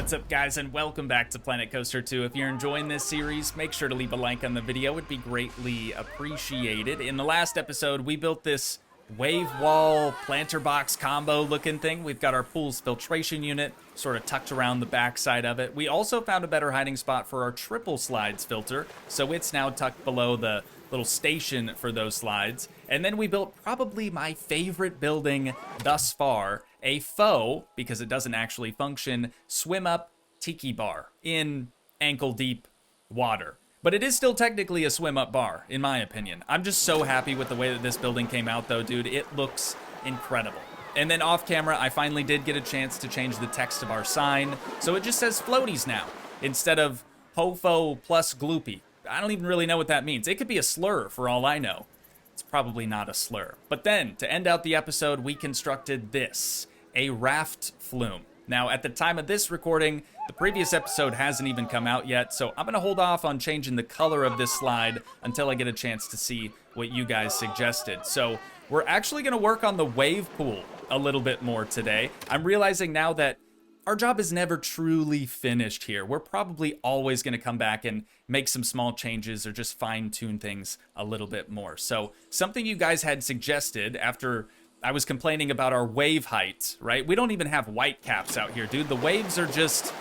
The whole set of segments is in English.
What's up, guys, and welcome back to Planet Coaster 2. If you're enjoying this series, make sure to leave a like on the video. It'd be greatly appreciated. In the last episode, we built this wave wall planter box combo looking thing. We've got our pool's filtration unit sort of tucked around the backside of it. We also found a better hiding spot for our triple slides filter, so it's now tucked below the little station for those slides. And then we built probably my favorite building thus far, a faux, because it doesn't actually function, swim up Tiki bar in ankle deep water. But it is still technically a swim up bar, in my opinion. I'm just so happy with the way that this building came out though, dude. It looks incredible. And then off camera, I finally did get a chance to change the text of our sign. So it just says floaties now, instead of HOFO plus gloopy. I don't even really know what that means. It could be a slur for all I know. It's probably not a slur. But then, to end out the episode, we constructed this, a Raft Flume. Now, at the time of this recording, the previous episode hasn't even come out yet, so I'm gonna hold off on changing the color of this slide until I get a chance to see what you guys suggested. So, we're actually gonna work on the wave pool a little bit more today. I'm realizing now that our job is never truly finished here. We're probably always going to come back and make some small changes or just fine-tune things a little bit more. So something you guys had suggested after I was complaining about our wave height, right? We don't even have white caps out here, dude. The waves are just,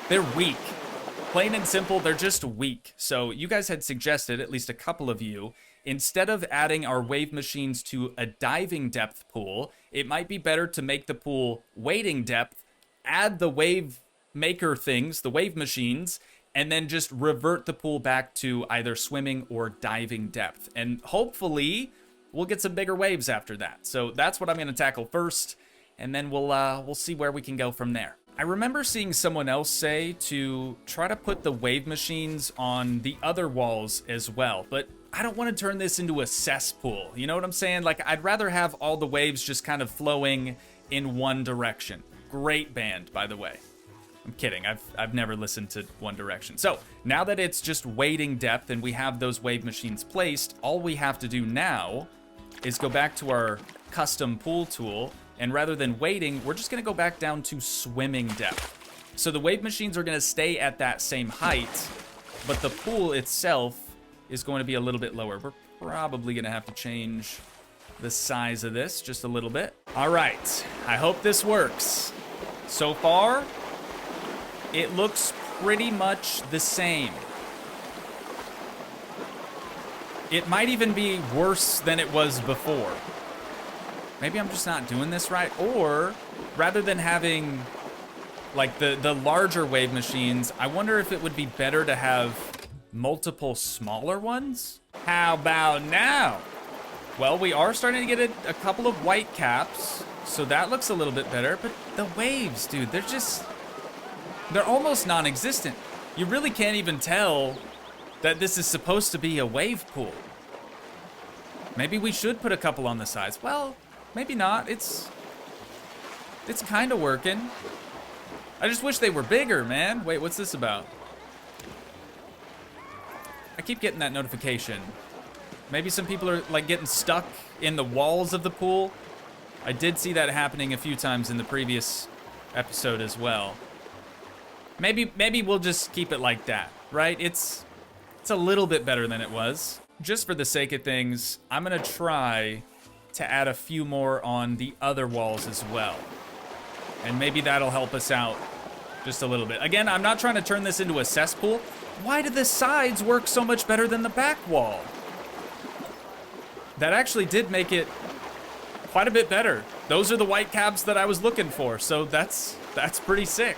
they're weak. Plain and simple, they're just weak. So you guys had suggested, at least a couple of you, instead of adding our wave machines to a diving depth pool, it might be better to make the pool wading depth, add the wave maker things, the wave machines, and then just revert the pool back to either swimming or diving depth. And hopefully we'll get some bigger waves after that. So that's what I'm going to tackle first, and then we'll see where we can go from there. I remember seeing someone else say to try to put the wave machines on the other walls as well, but I don't want to turn this into a cesspool. You know what I'm saying? Like, I'd rather have all the waves just kind of flowing in one direction. Great band, by the way. I'm kidding. I've never listened to One Direction. So now that it's just wading depth and we have those wave machines placed, all we have to do now is go back to our custom pool tool, and rather than wading, we're just going to go back down to swimming depth. So the wave machines are going to stay at that same height, but the pool itself is going to be a little bit lower. We're probably going to have to change the size of this just a little bit. All right, I hope this works. So far, it looks pretty much the same. It might even be worse than it was before. Maybe I'm just not doing this right, or rather than having like the larger wave machines, I wonder if it would be better to have multiple smaller ones? How about now? Well, we are starting to get a couple of white caps, so that looks a little bit better, but the waves, dude, they're almost non-existent. You really can't even tell that this is supposed to be a wave pool. Maybe we should put a couple on the sides. Well, maybe not. It's kind of working. I just wish they were bigger, man. Wait, what's this about? I keep getting that notification. Maybe some people are like getting stuck in the walls of the pool. I did see that happening a few times in the previous episode as well. Maybe we'll just keep it like that, right? It's a little bit better than it was. Just for the sake of things, I'm gonna try to add a few more on the other walls as well. And maybe that'll help us out just a little bit. Again, I'm not trying to turn this into a cesspool. Why do the sides work so much better than the back wall? That actually did make it quite a bit better. Those are the white caps that I was looking for, so that's pretty sick.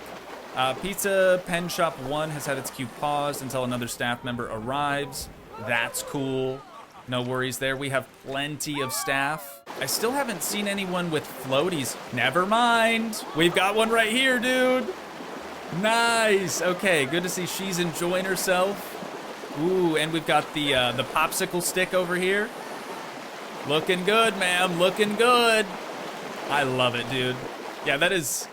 Pizza Pen Shop 1 has had its queue paused until another staff member arrives. That's cool. No worries there. We have plenty of staff. I still haven't seen anyone with floaties. Never mind. We've got one right here, dude. Nice. Okay, good to see she's enjoying herself. Ooh, and we've got the popsicle stick over here. Looking good, ma'am. Looking good. I love it, dude. Yeah, that is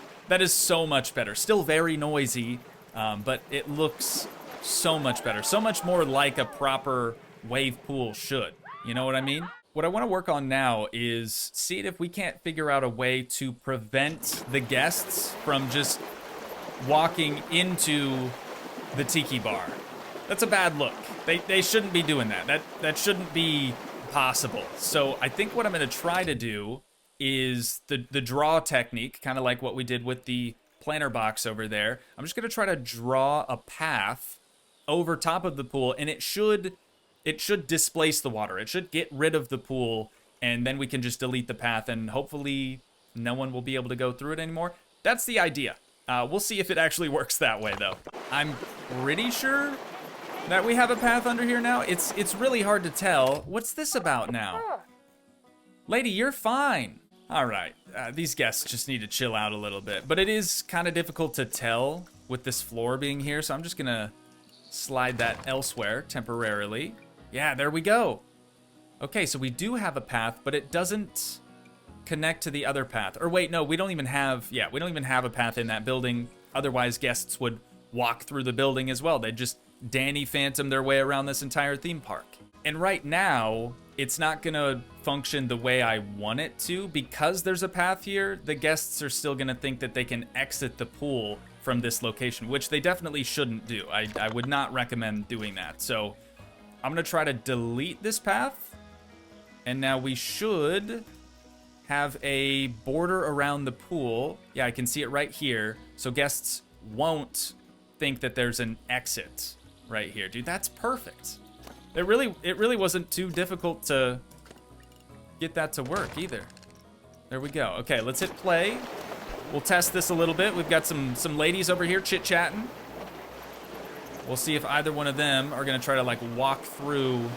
so much better. Still very noisy, but it looks so much better. So much more like a proper wave pool should. You know what I mean? What I want to work on now is seeing if we can't figure out a way to prevent the guests from just walking into the Tiki bar. That's a bad look. They shouldn't be doing that. That shouldn't be possible. So I think what I'm going to try to do is the draw technique, kind of like what we did with the planter box over there. I'm just going to try to draw a path over top of the pool, and it should displace the water. It should get rid of the pool, and then we can just delete the path, and hopefully no one will be able to go through it anymore. That's the idea. We'll see if it actually works that way, though. I'm pretty sure that we have a path under here now. It's really hard to tell. What's this about now? Lady, you're fine. All right, these guests just need to chill out a little bit. But it is kind of difficult to tell with this floor being here, so I'm just gonna slide that elsewhere temporarily. Yeah, there we go. Okay, so we do have a path, but it doesn't connect to the other path. Or wait, no, we don't even have a path in that building. Otherwise, guests would walk through the building as well. They'd just Danny Phantom their way around this entire theme park. And right now, it's not gonna function the way I want it to. Because there's a path here, the guests are still gonna think that they can exit the pool from this location, which they definitely shouldn't do. I would not recommend doing that. So I'm gonna try to delete this path. And now we should have a border around the pool. Yeah, I can see it right here. So guests won't think that there's an exit right here. Dude, that's perfect. It really wasn't too difficult to get that to work either. There we go. Okay, let's hit play. We'll test this a little bit. We've got some ladies over here chit-chatting. We'll see if either one of them are gonna try to like walk through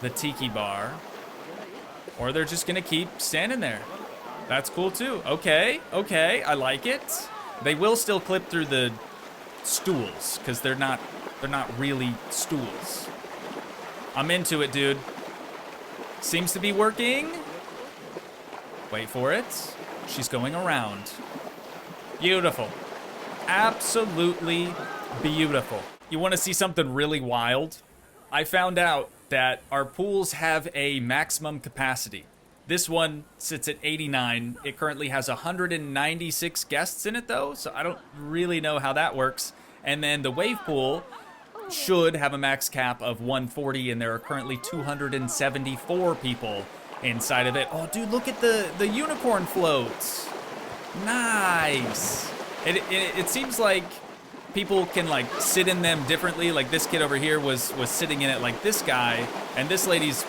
the Tiki bar, or they're just gonna keep standing there. That's cool too. Okay, I like it. They will still clip through the stools because they're not really stools. I'm into it, dude. Seems to be working. Wait for it. She's going around. Beautiful. Absolutely beautiful. You want to see something really wild? I found out that our pools have a maximum capacity. This one sits at 89. It currently has 196 guests in it though, so I don't really know how that works. And then the wave pool should have a max cap of 140, and there are currently 274 people inside of it. Oh, dude, look at the unicorn floats. Nice. It seems like people can like sit in them differently. Like this kid over here was sitting in it like this guy, and this lady's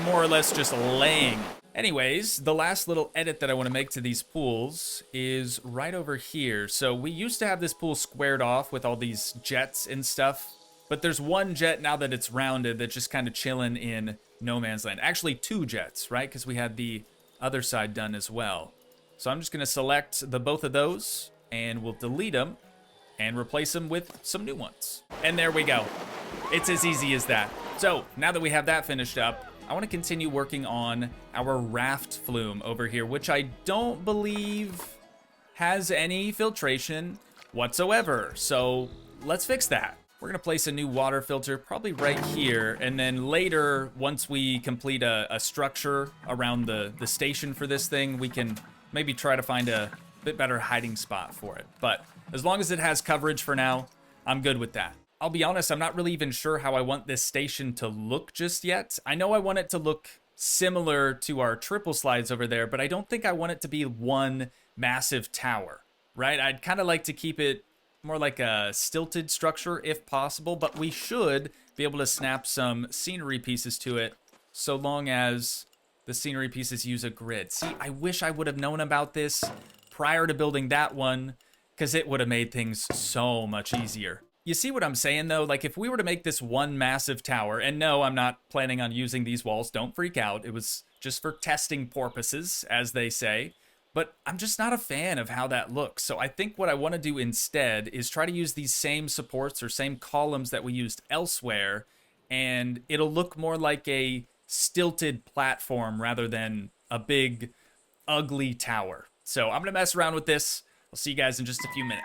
more or less just laying. Anyways, the last little edit that I want to make to these pools is right over here. So we used to have this pool squared off with all these jets and stuff, but there's one jet now that it's rounded that's just kind of chilling in no man's land. Actually, two jets, right? Because we had the other side done as well. So I'm just going to select both of those, and we'll delete them and replace them with some new ones. And there we go. It's as easy as that. So now that we have that finished up, I want to continue working on our Raft Flume over here, which I don't believe has any filtration whatsoever. So let's fix that. We're gonna place a new water filter probably right here, and then later, once we complete a structure around the station for this thing, we can maybe try to find a bit better hiding spot for it. But as long as it has coverage for now, I'm good with that. I'll be honest, I'm not really even sure how I want this station to look just yet. I know I want it to look similar to our triple slides over there, but I don't think I want it to be one massive tower, right? I'd kind of like to keep it more like a stilted structure if possible, but we should be able to snap some scenery pieces to it so long as the scenery pieces use a grid. See, I wish I would have known about this prior to building that one, because it would have made things so much easier. You see what I'm saying though? Like if we were to make this one massive tower, and no, I'm not planning on using these walls, don't freak out. It was just for testing purposes, as they say. But I'm just not a fan of how that looks. So I think what I want to do instead is try to use these same supports or same columns that we used elsewhere, and it'll look more like a stilted platform rather than a big, ugly tower. So I'm going to mess around with this. I'll see you guys in just a few minutes.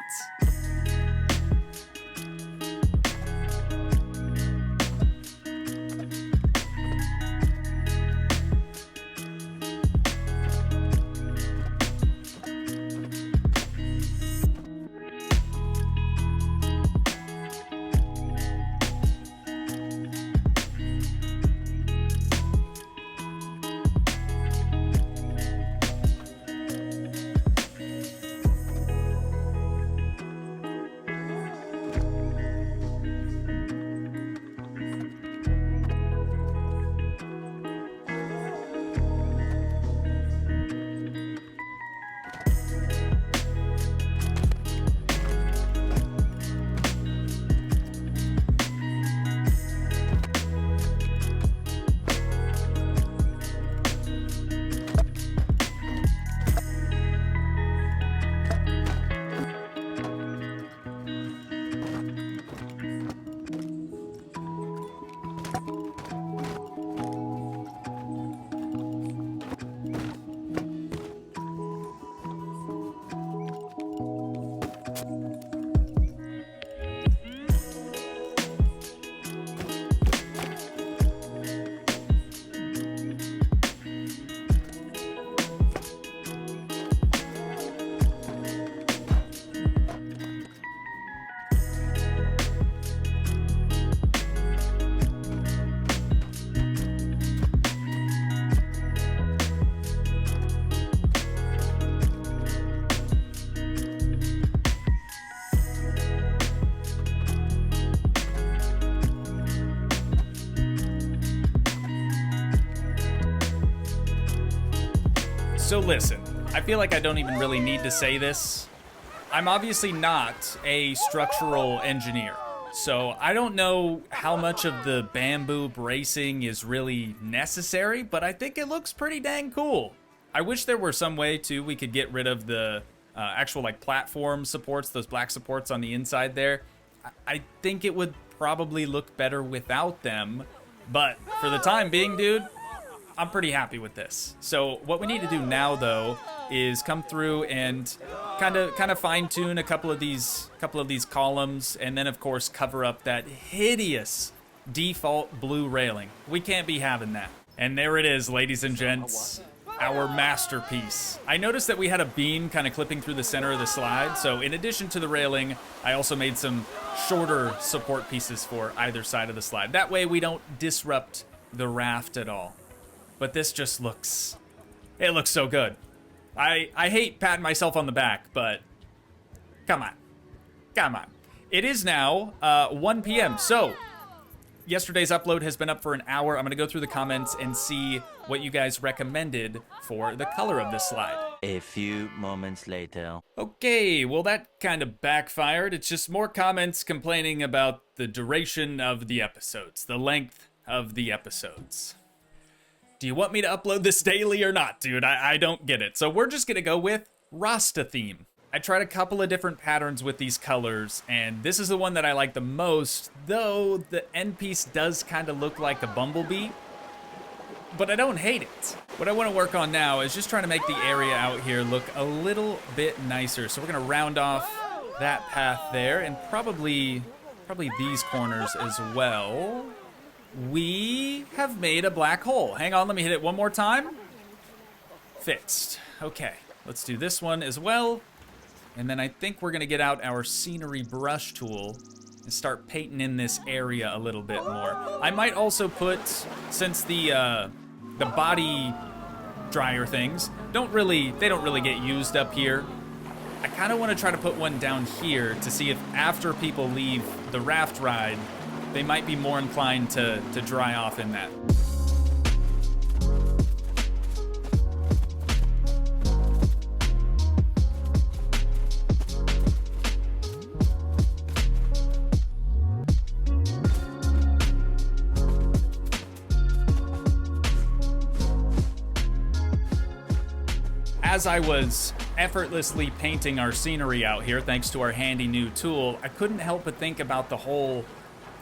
So listen, I feel like I don't even really need to say this. I'm obviously not a structural engineer, so I don't know how much of the bamboo bracing is really necessary, but I think it looks pretty dang cool. I wish there were some way too we could get rid of the actual like platform supports, those black supports on the inside there. I think it would probably look better without them, but for the time being, dude, I'm pretty happy with this. So what we need to do now, though, is come through and kind of fine-tune a couple of these columns, and then of course cover up that hideous default blue railing. We can't be having that. And there it is, ladies and gents, our masterpiece. I noticed that we had a beam kind of clipping through the center of the slide, so in addition to the railing, I also made some shorter support pieces for either side of the slide. That way we don't disrupt the raft at all. But this just looks, it looks so good. I hate patting myself on the back, but come on. Come on. It is now 1 p.m. So yesterday's upload has been up for an hour. I'm going to go through the comments and see what you guys recommended for the color of this slide. A few moments later. Okay, well that kind of backfired. It's just more comments complaining about the duration of the episodes, the length of the episodes. Do you want me to upload this daily or not, dude? I don't get it. So we're just gonna go with Rasta theme. I tried a couple of different patterns with these colors, and this is the one that I like the most, though the end piece does kind of look like a bumblebee, but I don't hate it. What I want to work on now is just trying to make the area out here look a little bit nicer. So we're gonna round off that path there, and probably these corners as well. We have made a black hole. Hang on, let me hit it one more time. Fixed. Okay, let's do this one as well. And then I think we're gonna get out our scenery brush tool and start painting in this area a little bit more. I might also put, since the body dryer things don't really get used up here, I kind of want to try to put one down here to see if after people leave the raft ride, they might be more inclined to dry off in that. As I was effortlessly painting our scenery out here, thanks to our handy new tool, I couldn't help but think about the whole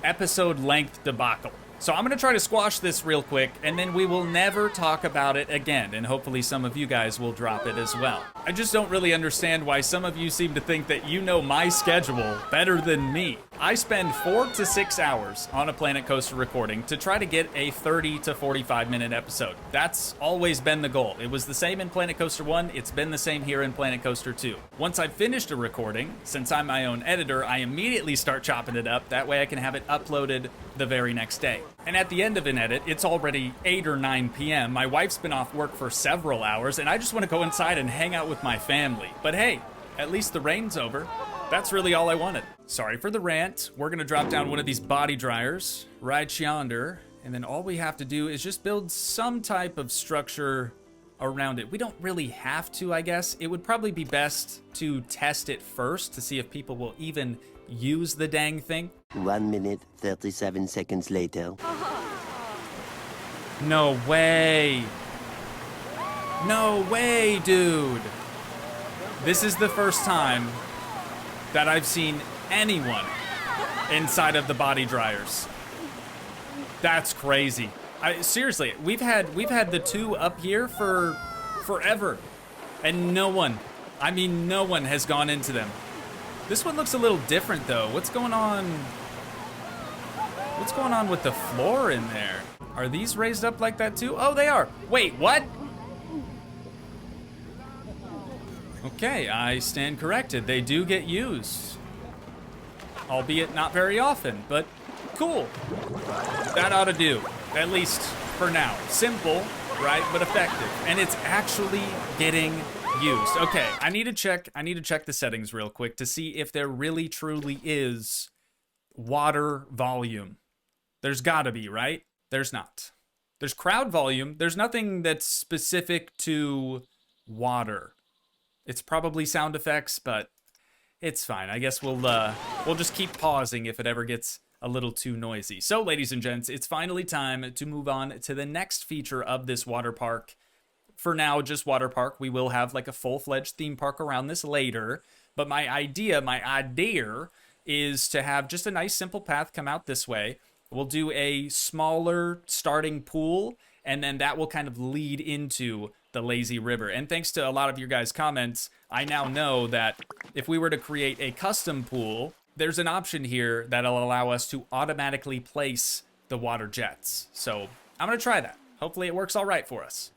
episode length debacle. So I'm gonna try to squash this real quick, and then we will never talk about it again, and hopefully some of you guys will drop it as well. I just don't really understand why some of you seem to think that you know my schedule better than me. I spend 4 to 6 hours on a Planet Coaster recording to try to get a 30 to 45 minute episode. That's always been the goal. It was the same in Planet Coaster 1, it's been the same here in Planet Coaster 2. Once I've finished a recording, since I'm my own editor, I immediately start chopping it up, that way I can have it uploaded the very next day. And at the end of an edit, it's already 8 or 9 p.m. My wife's been off work for several hours, and I just want to go inside and hang out with my family. But hey, at least the rain's over. That's really all I wanted. Sorry for the rant. We're gonna drop down one of these body dryers right yonder, and then all we have to do is just build some type of structure around it. We don't really have to, I guess. It would probably be best to test it first to see if people will even use the dang thing. 1 minute, 37 seconds later. No way. No way, dude. This is the first time that I've seen anyone inside of the body dryers. That's crazy. Seriously, we've had the two up here for forever, and no one has gone into them. This one looks a little different though. What's going on? What's going on with the floor in there? Are these raised up like that too? Oh, they are. Wait, what? Okay, I stand corrected. They do get used. Albeit not very often, but cool. That ought to do, at least for now. Simple, right, but effective. And it's actually getting used. Okay, I need to check the settings real quick to see if there really truly is water volume. There's gotta be, right? There's not. There's crowd volume. There's nothing that's specific to water. It's probably sound effects, but it's fine. I guess we'll just keep pausing if it ever gets a little too noisy. So, ladies and gents, it's finally time to move on to the next feature of this water park. For now, just water park. We will have like a full-fledged theme park around this later. But my idea is to have just a nice simple path come out this way. We'll do a smaller starting pool, and then that will kind of lead into the lazy river. And thanks to a lot of your guys' comments, I now know that if we were to create a custom pool, there's an option here that'll allow us to automatically place the water jets. So I'm gonna try that. Hopefully it works all right for us.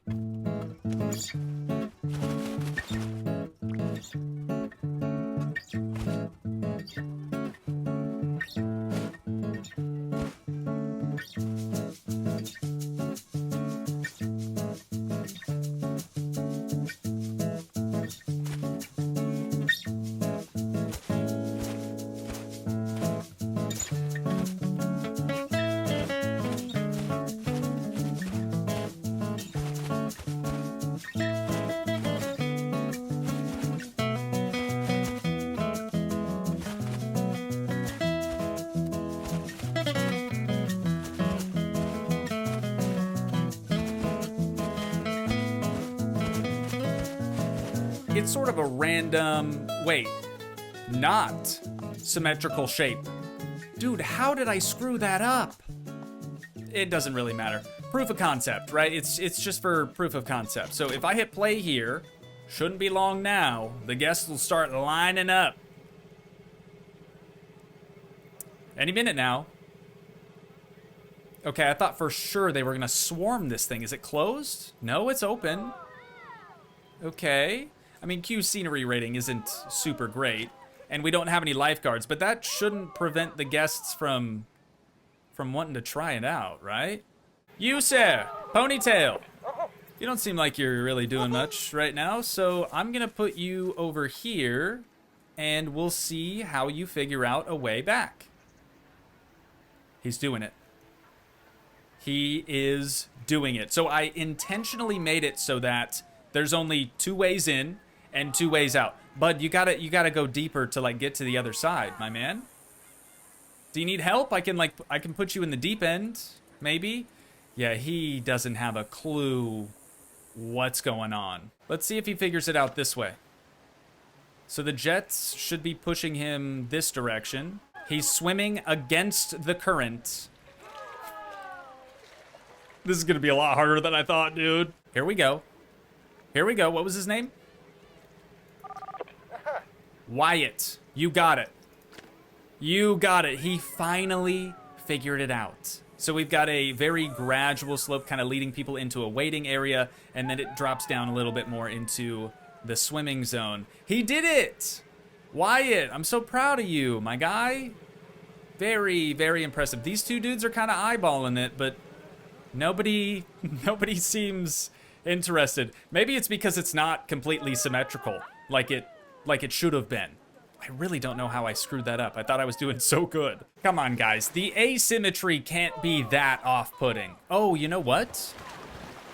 It's sort of a random, not symmetrical shape. Dude, how did I screw that up? It doesn't really matter. Proof of concept, right? It's just for proof of concept. So if I hit play here, shouldn't be long now, the guests will start lining up. Any minute now. Okay, I thought for sure they were gonna swarm this thing. Is it closed? No, it's open. Okay. I mean, Q's scenery rating isn't super great, and we don't have any lifeguards, but that shouldn't prevent the guests from wanting to try it out, right? You, sir, ponytail. You don't seem like you're really doing much right now, so I'm gonna put you over here, and we'll see how you figure out a way back. He's doing it. He is doing it. So I intentionally made it so that there's only 2 ways in and 2 ways out. Bud, you gotta go deeper to like get to the other side, my man. Do you need help? I can put you in the deep end, maybe. Yeah, he doesn't have a clue what's going on. Let's see if he figures it out this way. So the jets should be pushing him this direction. He's swimming against the current. This is gonna be a lot harder than I thought, dude. Here we go. Here we go. What was his name? Wyatt. You got it. You got it. He finally figured it out. So we've got a very gradual slope kind of leading people into a waiting area, and then it drops down a little bit more into the swimming zone. He did it! Wyatt, I'm so proud of you, my guy. Very, very impressive. These 2 dudes are kind of eyeballing it, but nobody seems interested. Maybe it's because it's not completely symmetrical like it should have been. I really don't know how I screwed that up. I thought I was doing so good. Come on, guys. The asymmetry can't be that off-putting. Oh, you know what?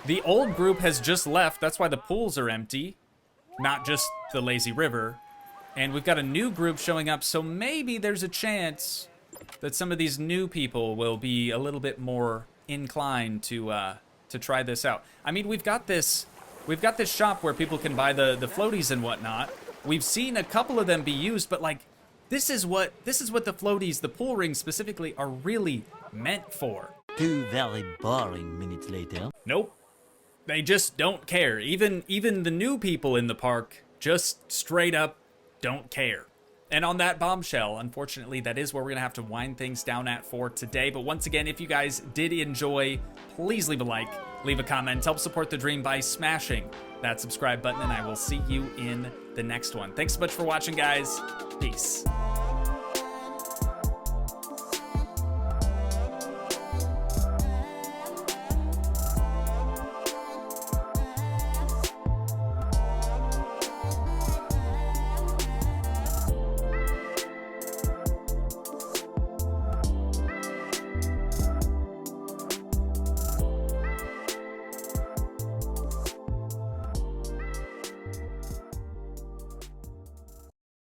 The old group has just left. That's why the pools are empty, not just the lazy river. And we've got a new group showing up, so maybe there's a chance that some of these new people will be a little bit more inclined to try this out. I mean, we've got this shop where people can buy the floaties and whatnot. We've seen a couple of them be used, but like, this is what the floaties, the pool rings specifically, are really meant for. 2 very boring minutes later. Nope. They just don't care. Even the new people in the park just straight up don't care. And on that bombshell, unfortunately, that is where we're gonna have to wind things down at for today. But once again, if you guys did enjoy, please leave a like, leave a comment, help support the dream by smashing that subscribe button, and I will see you in the next one. Thanks so much for watching, guys. Peace.